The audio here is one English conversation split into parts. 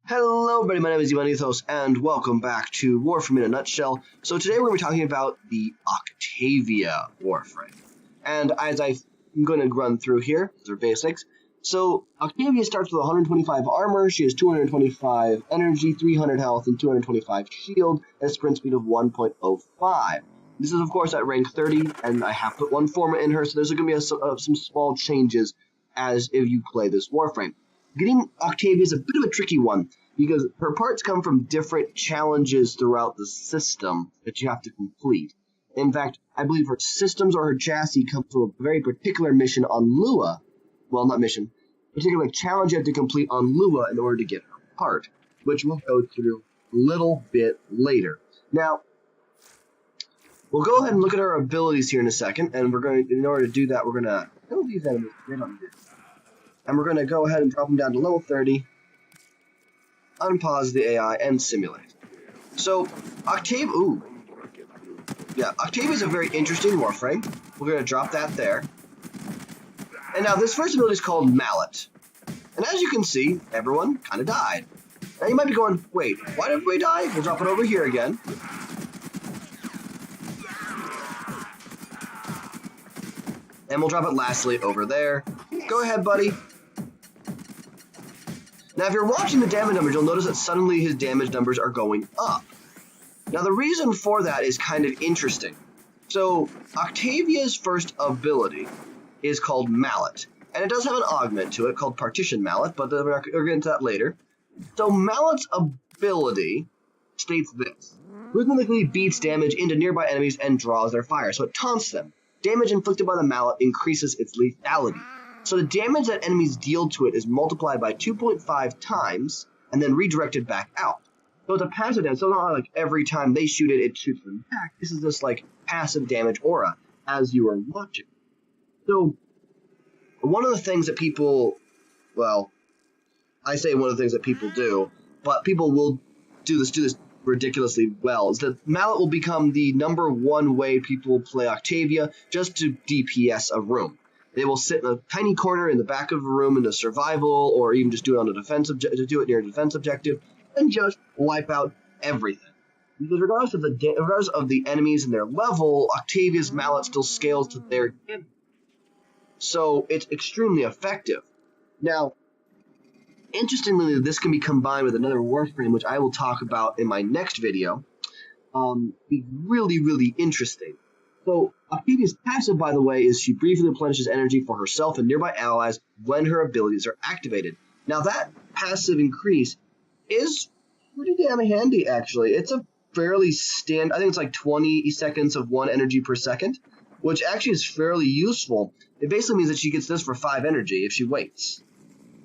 Hello everybody, my name is Ivanithos, and welcome back to Warframe in a Nutshell. So today we're going to be talking about the Octavia Warframe. And as I'm going to run through here, these are basics. So Octavia starts with 125 armor, she has 225 energy, 300 health, and 225 shield, and a sprint speed of 1.05. This is of course at rank 30, and I have put one format in her, so there's going to be some small changes as if you play this Warframe. Getting Octavia is a bit of a tricky one, because her parts come from different challenges throughout the system that you have to complete. In fact, I believe her systems or her chassis come from a very particular mission on Lua. Well, not mission. Particular challenge you have to complete on Lua in order to get her part, which we'll go through a little bit later. Now, we'll go ahead and look at our abilities here in a second, and in order to do that, we're going to kill these enemies right on here. And we're going to go ahead and drop them down to level 30, unpause the AI, and simulate. So, Octavia is a very interesting Warframe. We're going to drop that there. And now this first ability is called Mallet. And as you can see, everyone kind of died. Now you might be going, wait, why did everybody die? We'll drop it over here again. And we'll drop it lastly over there. Go ahead, buddy. Now, if you're watching the damage numbers, you'll notice that suddenly his damage numbers are going up. Now, the reason for that is kind of interesting. So, Octavia's first ability is called Mallet, and it does have an augment to it called Partition Mallet, but we'll get into that later. So, Mallet's ability states this. Rhythmically beats damage into nearby enemies and draws their fire, so it taunts them. Damage inflicted by the Mallet increases its lethality. So the damage that enemies deal to it is multiplied by 2.5 times and then redirected back out. So it's a passive damage, so it's not like every time they shoot it, it shoots them back. This is just like passive damage aura as you are watching. So one of the things that people, well, I say one of the things that people do, but people will do this ridiculously well, is that Mallet will become the #1 way people play Octavia just to DPS a room. They will sit in a tiny corner in the back of a room in a survival, or even just do it on a defense do it near a defense objective, and just wipe out everything. Because regardless of the enemies and their level, Octavia's Mallet still scales to their damage. So it's extremely effective. Now, interestingly, this can be combined with another Warframe, which I will talk about in my next video. It's really, really interesting. So, Octavia's passive, by the way, is she briefly replenishes energy for herself and nearby allies when her abilities are activated. Now, that passive increase is pretty damn handy, actually. It's a fairly I think it's like 20 seconds of 1 energy per second, which actually is fairly useful. It basically means that she gets this for 5 energy if she waits,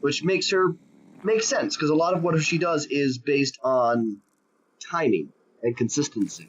which makes sense, because a lot of what she does is based on timing and consistency.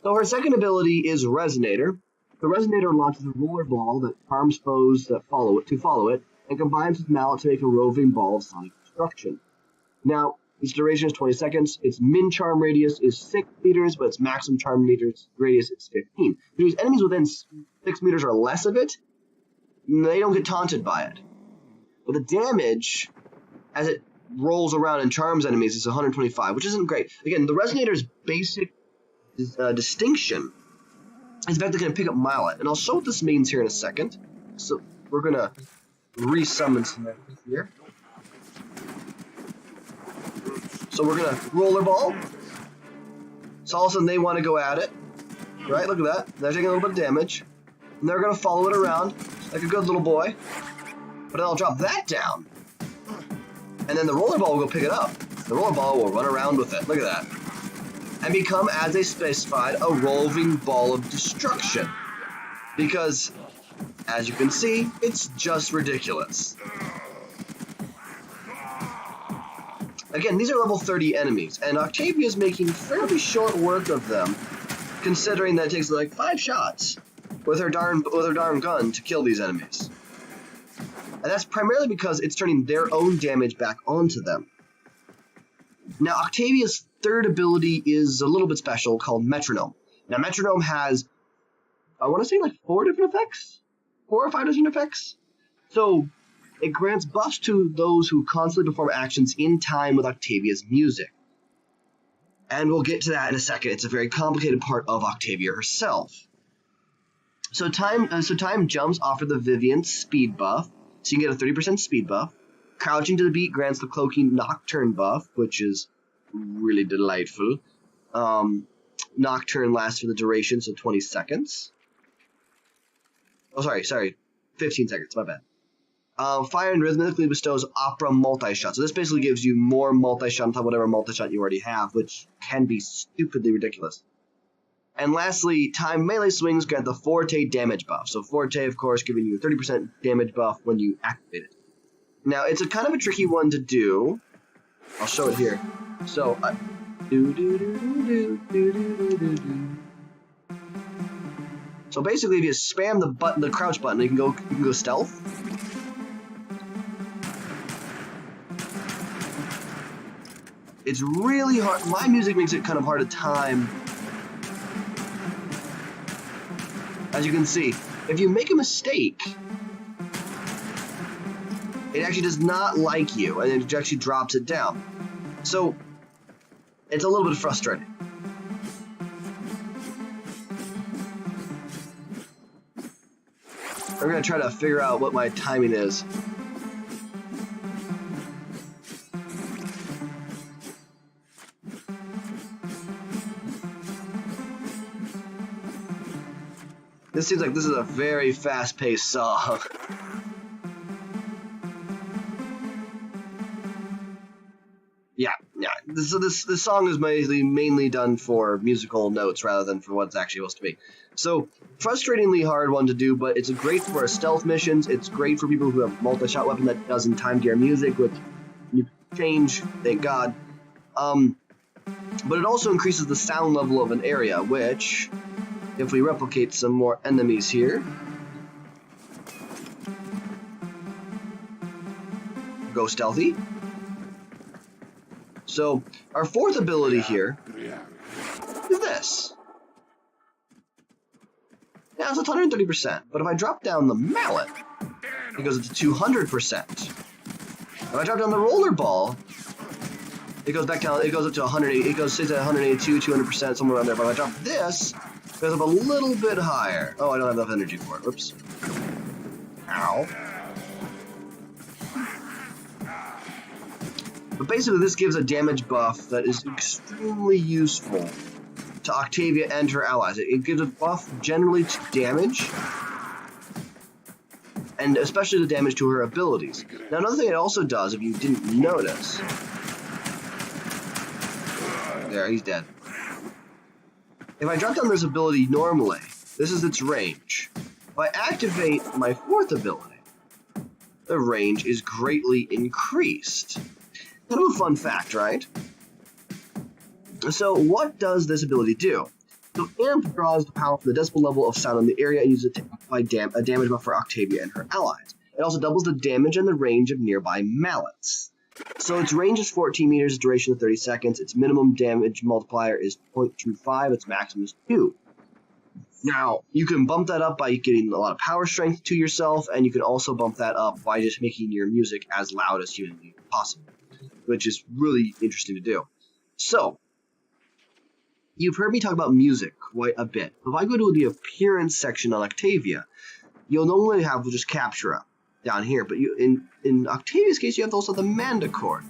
So her second ability is Resonator. The Resonator launches a roller ball that charms foes that follow it, and combines with Mallet to make a roving ball of sonic destruction. Now, its duration is 20 seconds, its min charm radius is 6 meters, but its maximum charm radius is 15. Because enemies within 6 meters or less of it, they don't get taunted by it. But the damage, as it rolls around and charms enemies, is 125, which isn't great. Again, the Resonator's basic distinction is the fact they're going to pick up Mallet, and I'll show what this means here in a second. So we're going to resummon some enemies here. So we're going to roller ball. So all of a sudden they want to go at it, right? Look at that. They're taking a little bit of damage, and they're going to follow it around like a good little boy. But then I'll drop that down, and then the roller ball will go pick it up. The roller ball will run around with it. Look at that. And become, as they specified, a roving ball of destruction. Because, as you can see, it's just ridiculous. Again, these are level 30 enemies, and Octavia is making fairly short work of them, considering that it takes like 5 shots with her darn gun to kill these enemies. And that's primarily because it's turning their own damage back onto them. Now, Octavia's third ability is a little bit special, called Metronome. Now, Metronome has, I want to say like 4 different effects? 4 or 5 different effects? So, it grants buffs to those who constantly perform actions in time with Octavia's music. And we'll get to that in a second. It's a very complicated part of Octavia herself. So time jumps offer the Vivian speed buff, so you can get a 30% speed buff. Crouching to the beat grants the cloaking Nocturne buff, which is really delightful. Nocturne lasts for the duration, so 20 seconds. Oh, sorry, 15 seconds, my bad. Fire and rhythmically bestows Opera multi-shot. So this basically gives you more multi-shot on top of whatever multi-shot you already have, which can be stupidly ridiculous. And lastly, time melee swings grant the Forte damage buff. So Forte, of course, giving you a 30% damage buff when you activate it. Now, it's a kind of a tricky one to do. I'll show it here. So, So basically, if you spam the crouch button, you can go stealth. It's really hard. My music makes it kind of hard to time. As you can see, if you make a mistake, it actually does not like you, and it actually drops it down. So, it's a little bit frustrating. We're going to try to figure out what my timing is. This seems like this is a very fast-paced song. Yeah. So this song is mainly done for musical notes rather than for what it's actually supposed to be. So, frustratingly hard one to do, but it's great for stealth missions. It's great for people who have multi-shot weapon that doesn't time gear music, which you change, thank God. But it also increases the sound level of an area, which, if we replicate some more enemies here, go stealthy. So, our fourth ability here is this. Now, it's 130%, but if I drop down the mallet, it goes up to 200%. If I drop down the roller ball, it goes back down, it goes up to 180, it stays at 182, 200%, somewhere around there. But if I drop this, it goes up a little bit higher. Oh, I don't have enough energy for it. Oops. Ow. But basically, this gives a damage buff that is extremely useful to Octavia and her allies. It gives a buff generally to damage, and especially the damage to her abilities. Now, another thing it also does, if you didn't notice... There, he's dead. If I drop down this ability normally, this is its range. If I activate my fourth ability, the range is greatly increased. Kind of a fun fact, right? So what does this ability do? So Amp draws the power from the decibel level of sound in the area and uses it to amplify a damage buff for Octavia and her allies. It also doubles the damage and the range of nearby mallets. So its range is 14 meters, duration of 30 seconds, its minimum damage multiplier is 0.25, its maximum is 2. Now, you can bump that up by getting a lot of power strength to yourself, and you can also bump that up by just making your music as loud as humanly possible, which is really interesting to do. So, you've heard me talk about music quite a bit. If I go to the appearance section on Octavia, you'll normally have just Captura down here, but in Octavia's case, you have also the mandacord.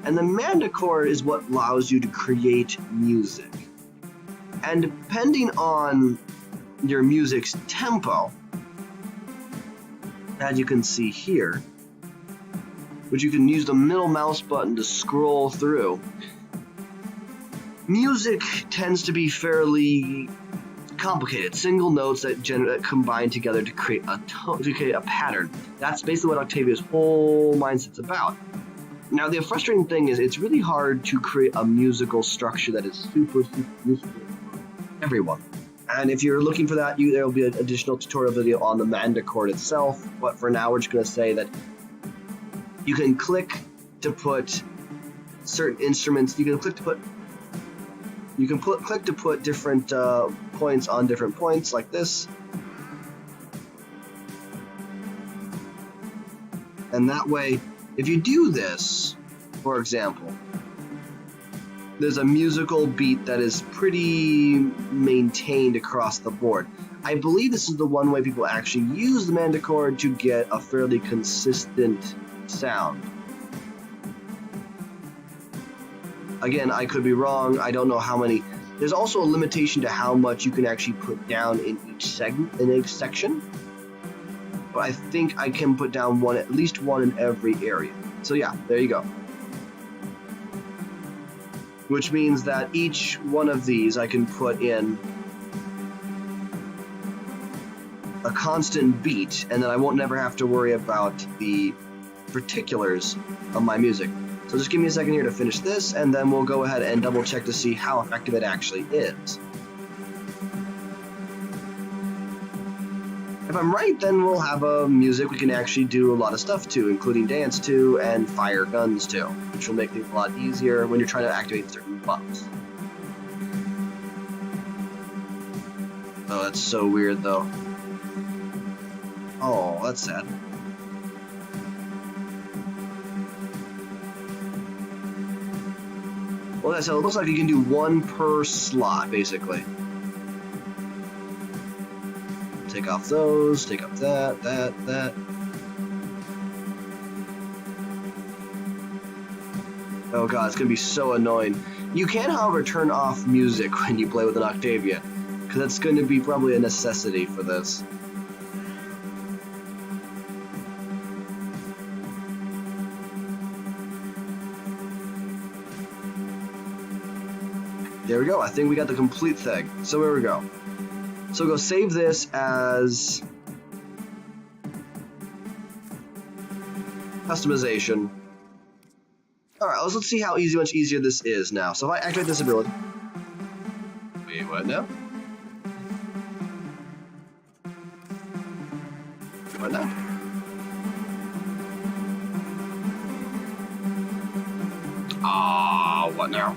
And the mandacord is what allows you to create music. And depending on your music's tempo, as you can see here, which you can use the middle mouse button to scroll through, music tends to be fairly complicated. Single notes that combine together to create a pattern. That's basically what Octavia's whole mindset's about. Now, the frustrating thing is it's really hard to create a musical structure that is super useful for everyone. And if you're looking for that, there will be an additional tutorial video on the mandacord itself. But for now, we're just going to say that you can click to put certain instruments. You can click to put different points on different points, like this. And that way, if you do this, for example, there's a musical beat that is pretty maintained across the board. I believe this is the one way people actually use the mandacord to get a fairly consistent sound. Again, I could be wrong. I don't know how many. There's also a limitation to how much you can actually put down in each segment, in each section. But I think I can put down one, at least one in every area. So yeah, there you go. Which means that each one of these I can put in a constant beat, and then I won't never have to worry about the particulars of my music. So just give me a second here to finish this, and then we'll go ahead and double check to see how effective it actually is. If I'm right, then we'll have a music we can actually do a lot of stuff to, including dance to and fire guns to, which will make things a lot easier when you're trying to activate certain buffs. Oh, that's so weird though. Oh, that's sad. Well, so it looks like you can do one per slot, basically. Take off those, take off that. Oh god, it's gonna be so annoying. You can, however, turn off music when you play with an Octavia, because that's going to be probably a necessity for this. There we go, I think we got the complete thing. So here we go. So go save this as customization. Alright, let's see how much easier this is now. So if I activate this ability. Wait, what now? What now? What now?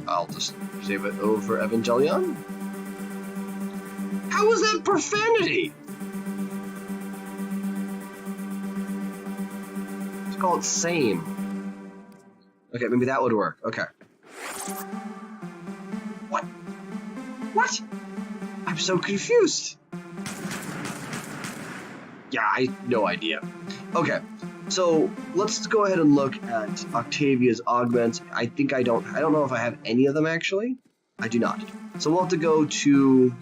I'll just save it over Evangelion. How is that profanity? Let's call it same. Okay, maybe that would work. Okay. What? What? I'm so confused. Yeah, I have no idea. Okay. So let's go ahead and look at Octavia's augments. I don't know if I have any of them actually. I do not. So we'll have to go to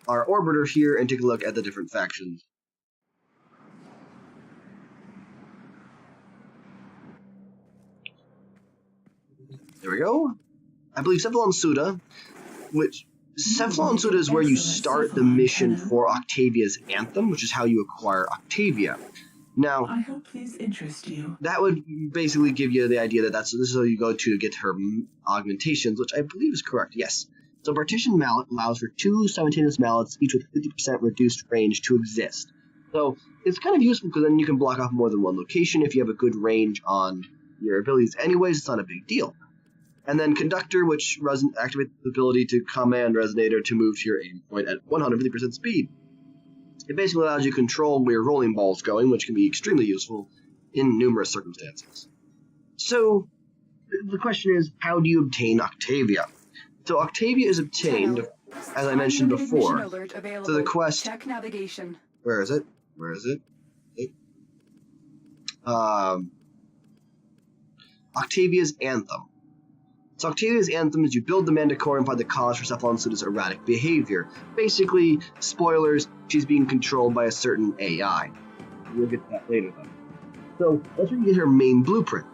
our orbiter here and take a look at the different factions. There we go. I believe Cephalon Suda, which Cephalon Suda is where you start the mission for Octavia's anthem, which is how you acquire Octavia. Now, I hope these interest you. That would basically give you the idea that this is how you go to get her augmentations, which I believe is correct, yes. So Partition Mallet allows for 2 simultaneous mallets, each with 50% reduced range to exist. So it's kind of useful because then you can block off more than one location if you have a good range on your abilities. Anyways, it's not a big deal. And then Conductor, which activates the ability to command Resonator to move to your aim point at 150% speed. It basically allows you to control where your rolling ball is going, which can be extremely useful in numerous circumstances. So, the question is, how do you obtain Octavia? So Octavia is obtained, as I mentioned before, through the quest... Check navigation. Where is it? Octavia's Anthem. So Octavia's Anthem is you build the mandacord and find the cause for Cephalon Suda's erratic behavior. Basically, spoilers, she's being controlled by a certain AI. We'll get to that later, though. So that's where you get her main blueprint.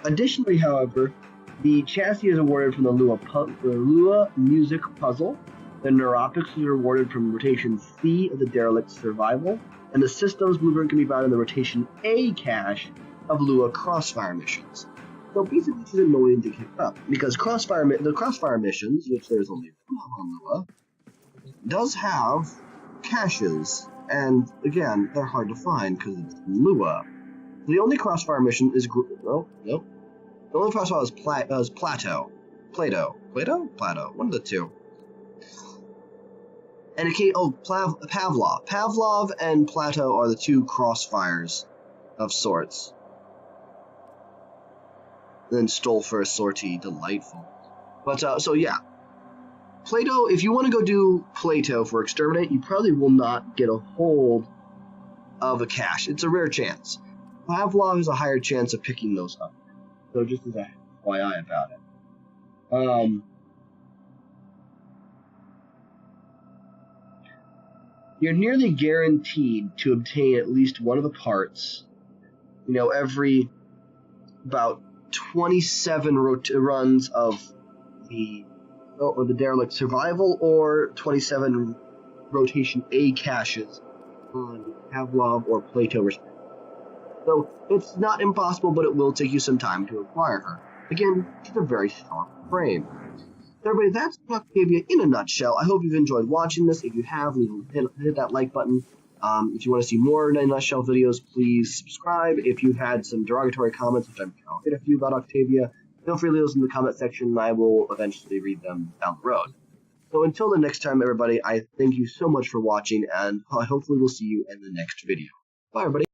Additionally, however, the chassis is awarded from the Lua Music Puzzle, the neuroptics is awarded from rotation C of the Derelict's Survival, and the system's blueprint can be found in the rotation A cache of Lua Crossfire missions. So basically, she's annoying to kick up, because the Crossfire missions, which there's only one on Lua, does have caches, and again, they're hard to find because it's Lua. The only crossfire mission is no. The only crossfire is Plato. One of the two. And Pavlov. Pavlov and Plato are the two crossfires of sorts. And then stole for a sortie, delightful. But so yeah, Plato. If you want to go do Plato for exterminate, you probably will not get a hold of a cache. It's a rare chance. Pavlov has a higher chance of picking those up. So just as a FYI about it. You're nearly guaranteed to obtain at least one of the parts, every about 27 runs of the derelict survival, or 27 rotation A caches on Pavlov or Plato respectively. So it's not impossible, but it will take you some time to acquire her. Again, she's a very strong frame. So everybody, that's Octavia in a nutshell. I hope you've enjoyed watching this. If you have, hit that like button. If you want to see more in a nutshell videos, please subscribe. If you've had some derogatory comments, which I'm sure I'll get a few about Octavia, feel free to leave those in the comment section, and I will eventually read them down the road. So until the next time, everybody, I thank you so much for watching, and hopefully we'll see you in the next video. Bye, everybody.